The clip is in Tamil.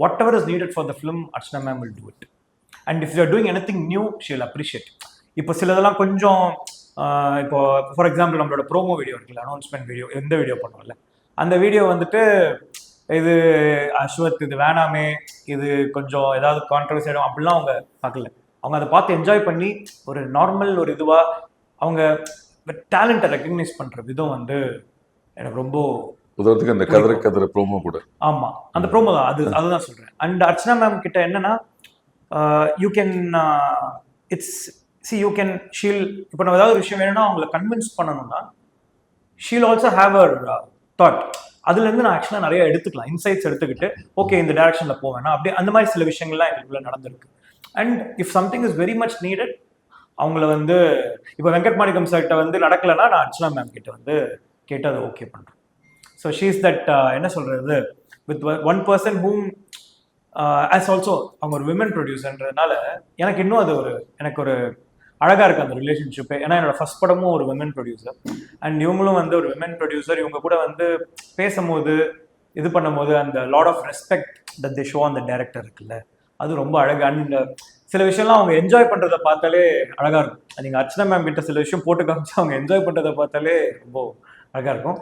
whatever is needed for the film, Archana ma'am will do it. And if you are doing anything new, she'll appreciate. இப்போ சிலதெல்லாம் கொஞ்சம் இப்போ ஃபார் எக்ஸாம்பிள் நம்மளோட ப்ரோமோ வீடியோ இருக்குல்ல, அனௌன்ஸ்மெண்ட் வீடியோ, எந்த வீடியோ பண்ணுவோம்ல, அந்த வீடியோ வந்துட்டு இது அஸ்வத் இது வேணாமே, இது கொஞ்சம் ஏதாவது கான்ட்ரவர்சி ஆகிடும் அப்படிலாம் அவங்க பார்க்கல. அவங்க அதை பார்த்து என்ஜாய் பண்ணி ஒரு நார்மல் ஒரு இதுவாக அவங்க டேலண்ட்டை ரெக்கக்னைஸ் பண்ணுற விதம் வந்து எனக்கு ரொம்ப உதாரணத்துக்கு அந்த கதிர ப்ரோமோ கூட. ஆமாம், அந்த ப்ரோமோ தான் அதுதான் சொல்கிறேன். அண்ட் அர்ச்சனா மேம் கிட்ட என்னன்னா யூ கேன் ஷீல் இப்போ நம்ம ஏதாவது ஒரு விஷயம் வேணும்னா அவங்கள கன்வின்ஸ் பண்ணணும்னா Sheel also have our thought. அதுலேருந்து நான் ஆக்சுவலாக நிறைய எடுத்துக்கலாம், இன்சைட்ஸ் எடுத்துக்கிட்டு ஓகே இந்த டைரக்ஷனில் போவேன்னா அப்படி அந்த மாதிரி சில விஷயங்கள்லாம் எங்களுக்குள்ள நடந்திருக்கு. And if something is very much needed அவங்கள வந்து இப்போ வெங்கட் மாணிக்கம் சார்கிட்ட வந்து நடக்கலைன்னா நான் அர்ச்சனா மேம் கிட்ட வந்து கேட்டு அதை ஓகே பண்ணுறேன். ஸோ ஷீ இஸ் தட் என்ன சொல்கிறது with one person whom as also அவங்க ஒரு விமன் ப்ரொடியூசர்ன்றதுனால எனக்கு இன்னும் அது எனக்கு ஒரு அழகாக இருக்குது அந்த ரிலேஷன்ஷிப்பு. ஏன்னா என்னோட ஃபர்ஸ்ட் படமும் ஒரு விமன் ப்ரொடியூசர் அண்ட் இவங்களும் வந்து ஒரு விமன் ப்ரொடியூசர். இவங்க கூட வந்து பேசும்போது இது பண்ணும்போது அந்த lot of respect that they show அந்த டைரக்டர் இருக்குல்ல, அது ரொம்ப அழகு. அண்ட் சில விஷயம்லாம் அவங்க என்ஜாய் பண்ணுறதை பார்த்தாலே அழகாக இருக்கும். நீங்கள் அர்ச்சனா மேம் கிட்ட சில விஷயம் போட்டு காமிச்சு அவங்க என்ஜாய் பண்ணுறதை பார்த்தாலே ரொம்ப அழகாக இருக்கும்.